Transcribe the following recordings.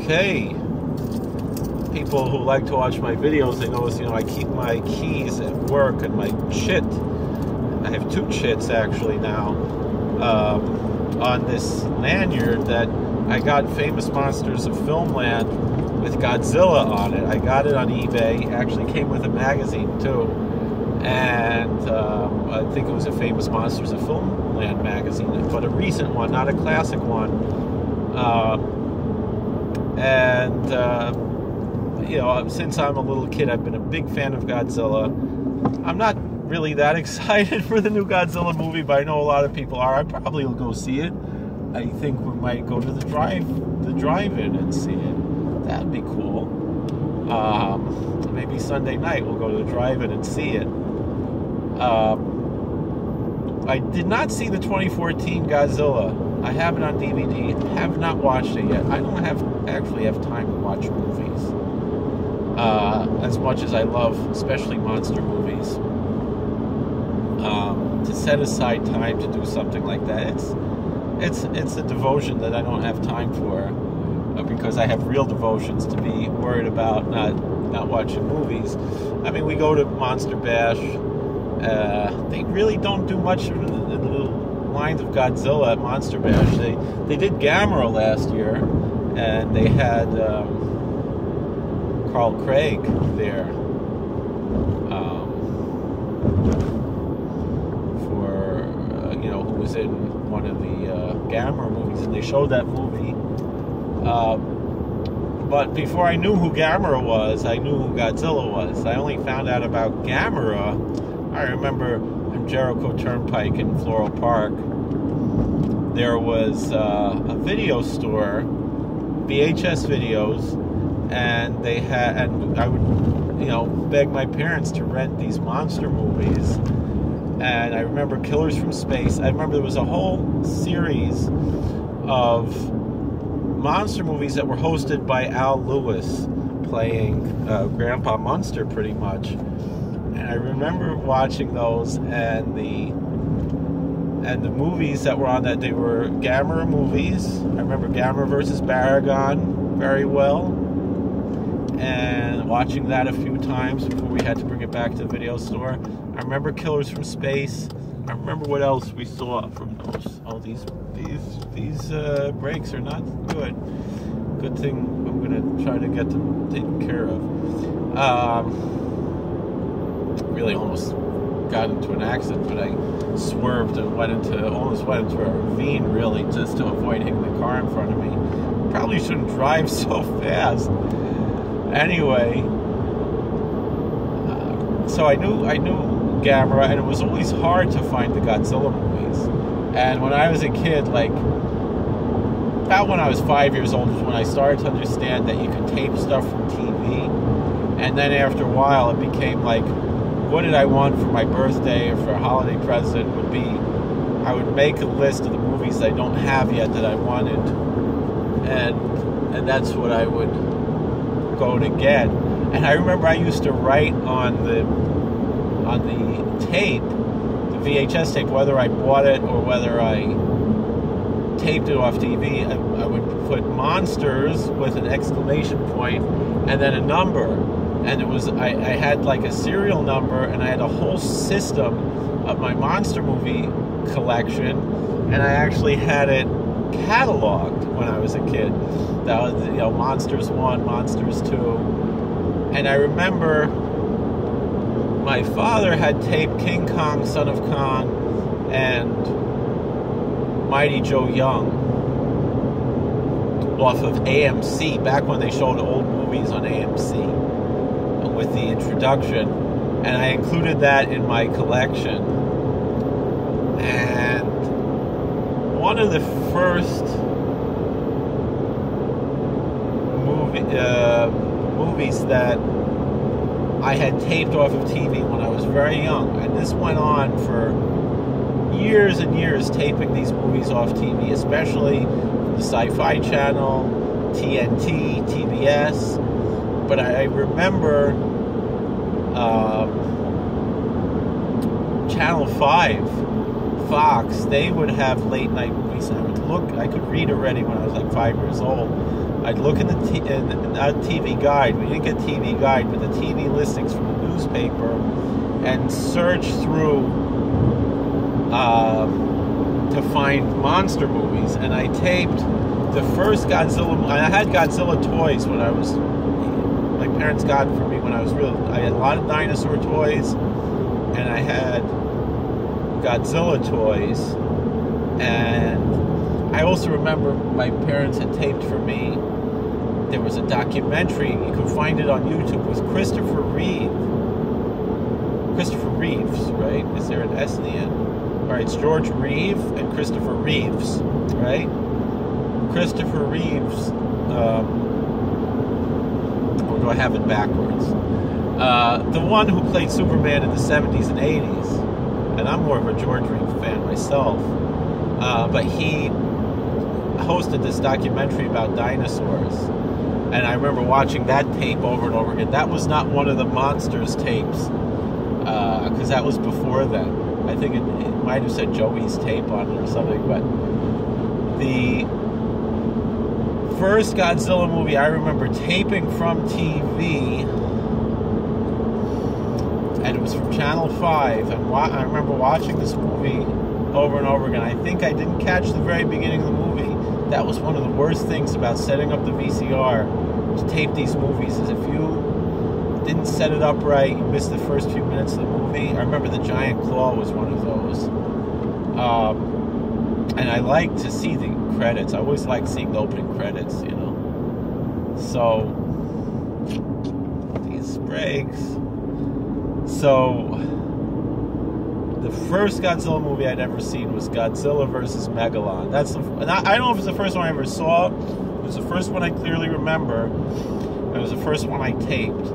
Okay, people who like to watch my videos, they notice, I keep my keys at work and my chit. I have two chits actually now on this lanyard that I got Famous Monsters of Filmland with Godzilla on it. I got it on eBay. It actually came with a magazine too, and I think it was a Famous Monsters of Filmland magazine, but a recent one, not a classic one. Since I'm a little kid, I've been a big fan of Godzilla. I'm not really that excited for the new Godzilla movie, but I know a lot of people are. I probably will go see it. I think we might go to the drive-in and see it. That'd be cool. Maybe Sunday night we'll go to the drive-in and see it. I did not see the 2014 Godzilla. I have it on DVD. Have not watched it yet. I don't actually have time to watch movies as much as I love, especially monster movies. To set aside time to do something like that, it's a devotion that I don't have time for, because I have real devotions to be worried about not watching movies. I mean, we go to Monster Bash. They really don't do much in the lines of Godzilla at Monster Bash. They did Gamera last year, and they had Carl Craig there who was in one of the Gamera movies, and they showed that movie. But before I knew who Gamera was, I knew who Godzilla was. I only found out about Gamera. I remember on Jericho Turnpike in Floral Park, there was a video store, VHS videos, and I would, beg my parents to rent these monster movies. And I remember Killers from Space. I remember there was a whole series of monster movies that were hosted by Al Lewis, playing Grandpa Munster pretty much. And I remember watching those, and the movies that were on that, they were Gamera movies. I remember Gamera versus Baragon very well, and watching that a few times before we had to bring it back to the video store. I remember Killers from Space. I remember what else we saw from those. Oh, these breaks are not good. Good thing I'm gonna try to get them taken care of. Really almost got into an accident, but I swerved and almost went into a ravine, really, just to avoid hitting the car in front of me. Probably shouldn't drive so fast. Anyway, so I knew Gamera, and it was always hard to find the Godzilla movies. And when I was a kid, about when I was 5 years old, was when I started to understand that you could tape stuff from TV. And then after a while, it became like, what did I want for my birthday or for a holiday present would be, I would make a list of the movies I don't have yet that I wanted, and that's what I would go to get. And I remember I used to write on the tape, the VHS tape, whether I bought it or whether I taped it off TV. I would put Monsters with an exclamation point and then a number. And it was, I had like a serial number, and I had a whole system of my monster movie collection, and I actually had it cataloged when I was a kid. That was, Monsters 1, Monsters 2. And I remember my father had taped King Kong, Son of Kong, and Mighty Joe Young off of AMC, back when they showed old movies on AMC. With the introduction, and I included that in my collection. And one of the first movies that I had taped off of TV when I was very young, and this went on for years and years, taping these movies off TV, especially the Sci-Fi Channel, TNT, TBS. But I remember Channel 5, Fox, they would have late night movies. I could read already when I was like 5 years old. I'd look in not TV Guide. We didn't get TV Guide, but the TV listings from the newspaper, and search through to find monster movies. And I taped the first Godzilla. I had Godzilla toys when I was. My parents got for me when I was real. I had a lot of dinosaur toys, and I had Godzilla toys, and I also remember my parents had taped for me. There was a documentary, you can find it on YouTube, with Christopher Reeves, right? Is there an S in the end? All right, it's George Reeve and Christopher Reeves, right? Christopher Reeves, or do I have it backwards? The one who played Superman in the 70s and 80s, and I'm more of a George Reeves fan myself, but he hosted this documentary about dinosaurs, and I remember watching that tape over and over again. That was not one of the Monsters tapes, because that was before then. I think it might have said Joey's tape on it or something, but the first Godzilla movie I remember taping from TV, and it was from Channel 5, and I remember watching this movie over and over again. I think I didn't catch the very beginning of the movie. That was one of the worst things about setting up the VCR to tape these movies, is if you didn't set it up right, you missed the first few minutes of the movie. I remember The Giant Claw was one of those. And I like to see the credits. I always like seeing the opening credits, you know. So, these breaks. So, the first Godzilla movie I'd ever seen was Godzilla vs. Megalon. I don't know if it's the first one I ever saw. It was the first one I clearly remember. It was the first one I taped.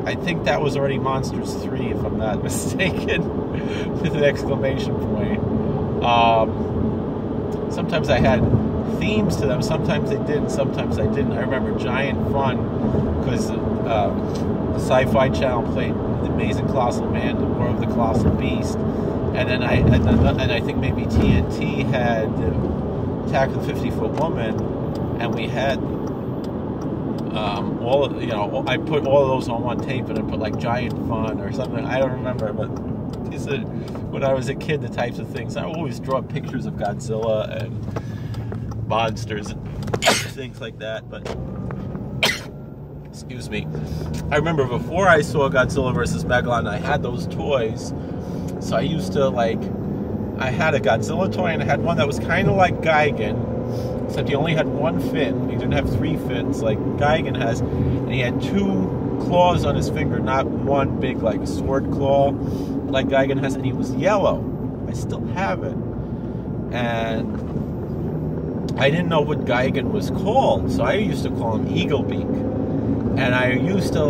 I think that was already Monsters 3, if I'm not mistaken, with an exclamation point. Sometimes I had themes to them. Sometimes they did, and sometimes I didn't. I remember Giant Fun, because the Sci-Fi Channel played The Amazing Colossal Man, The War of the Colossal Beast, and then I think maybe TNT had Attack of the 50-Foot Woman, and we had all of, I put all of those on one tape, and I put like Giant Fun or something. I don't remember, but these are, when I was a kid, the types of things. I always draw pictures of Godzilla and monsters and things like that, but excuse me. I remember before I saw Godzilla vs. Megalon, I had those toys. So I used to, I had a Godzilla toy, and I had one that was kind of like Gigan, except he only had one fin. He didn't have 3 fins like Gigan has, and he had 2 claws on his finger, not one big, sword claw like Gigan has, and he was yellow. I still have it. And I didn't know what Gigan was called, so I used to call him Eaglebeak. And I used to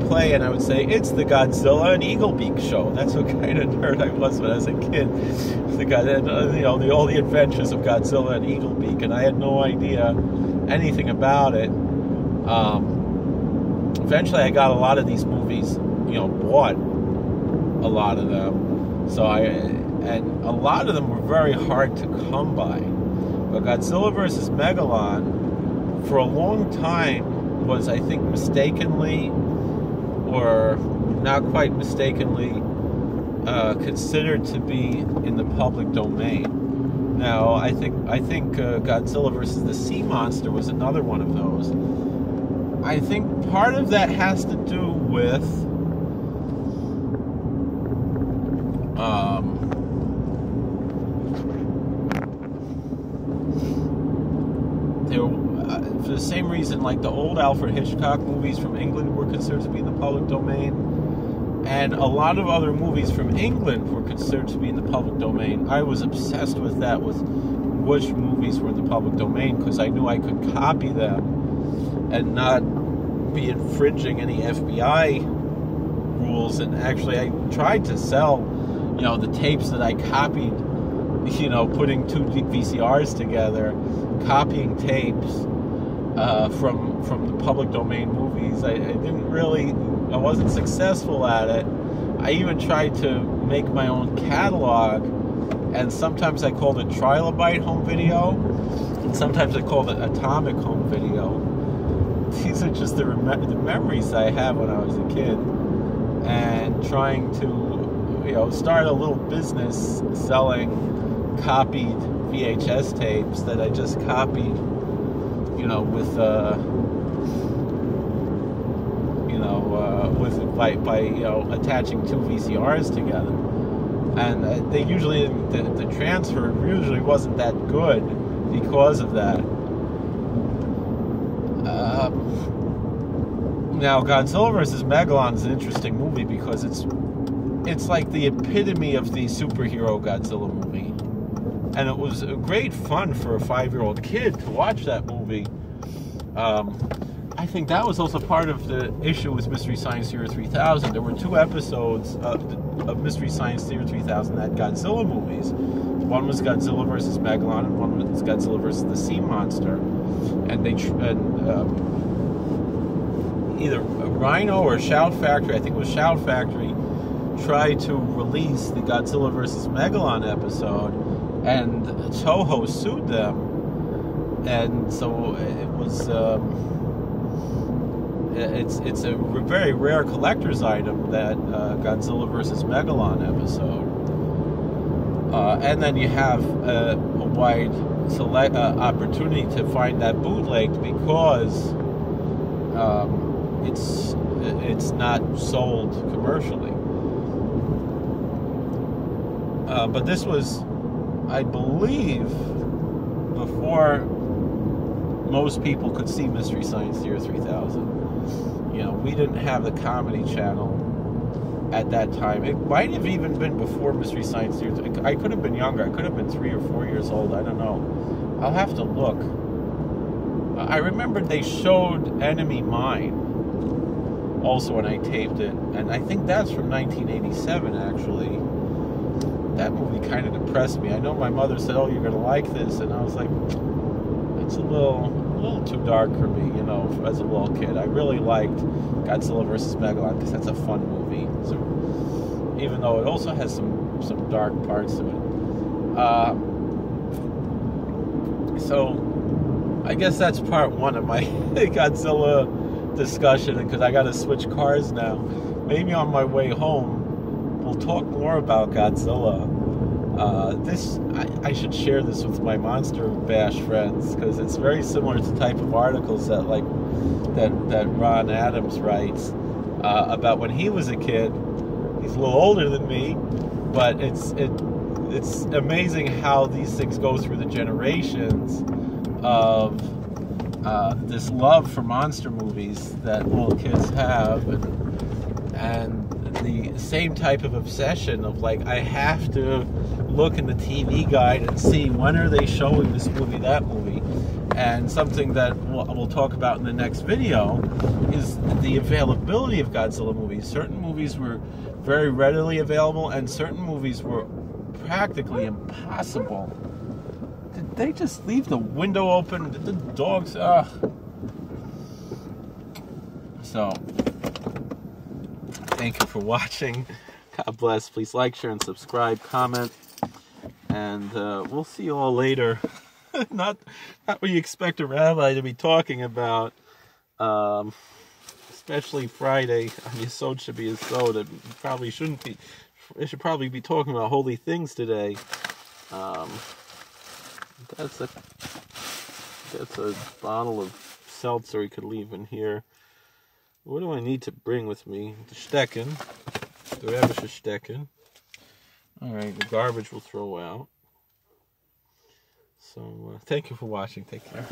play, and I would say, it's the Godzilla and Eaglebeak show. That's what kind of nerd I was when I was a kid. The guy that, all the adventures of Godzilla and Eaglebeak, and I had no idea anything about it. Eventually, I got a lot of these movies, bought a lot of them. And a lot of them were very hard to come by. But Godzilla vs. Megalon, for a long time, was, I think, mistakenly, or not quite mistakenly, considered to be in the public domain. Now, I think Godzilla vs. the Sea Monster was another one of those. I think part of that has to do with for the same reason, the old Alfred Hitchcock movies from England were considered to be in the public domain, and a lot of other movies from England were considered to be in the public domain. I was obsessed with that, with which movies were in the public domain, because I knew I could copy them and not be infringing any FBI rules. And actually, I tried to sell, the tapes that I copied, putting 2 VCRs together, copying tapes from the public domain movies. I wasn't successful at it. I even tried to make my own catalog, and sometimes I called it Trilobite Home Video, and sometimes I called it Atomic Home Video. these are just the memories I have when I was a kid, and trying to, start a little business selling copied VHS tapes that I just copied, by attaching two VCRs together, and they usually the transfer usually wasn't that good because of that. Now, Godzilla vs. Megalon is an interesting movie because it's like the epitome of the superhero Godzilla movie, and it was great fun for a 5-year-old kid to watch that movie. I think that was also part of the issue with Mystery Science Theater 3000. There were 2 episodes of Mystery Science Theater 3000 that had Godzilla movies. One was Godzilla vs. Megalon, and one was Godzilla vs. the Sea Monster. And either Rhino or Shout Factory, I think it was Shout Factory, tried to release the Godzilla vs. Megalon episode, and Toho sued them. And so it was... It's a very rare collector's item, that Godzilla vs. Megalon episode. And then you have a wide opportunity to find that bootlegged because it's not sold commercially. But this was, I believe, before most people could see Mystery Science Theater 3000. We didn't have the Comedy Channel at that time. It might have even been before Mystery Science Theater. I could have been younger. I could have been 3 or 4 years old. I don't know. I'll have to look. I remember they showed Enemy Mine also when I taped it, and I think that's from 1987, actually. That movie kind of depressed me. I know my mother said, "Oh, you're going to like this," and I was like, it's a little too dark for me, as a little kid. I really liked Godzilla vs. Megalon because that's a fun movie. So, even though it also has some dark parts to it. So, I guess that's part 1 of my Godzilla discussion, because I got to switch cars now. Maybe on my way home, we'll talk more about Godzilla. I should share this with my Monster Bash friends, because it's very similar to the type of articles that Ron Adams writes about when he was a kid. He's a little older than me, but it's amazing how these things go through the generations of this love for monster movies that little kids have, and the same type of obsession of I have to look in the TV guide and see when are they showing this movie, that movie. And something that we'll talk about in the next video is the availability of Godzilla movies. Certain movies were very readily available, and certain movies were practically impossible. Did they just leave the window open? Did the dogs... So, thank you for watching. God bless. Please like, share, and subscribe, comment. And we'll see you all later. Not what you expect a rabbi to be talking about. Especially Friday on Yesod Shabi Yesod. It probably shouldn't be. It should probably be talking about holy things today. That's a bottle of seltzer you could leave in here. What do I need to bring with me? The Stecken. The Rebbe's Stecken. Alright, the garbage we'll throw out. So, thank you for watching. Take care.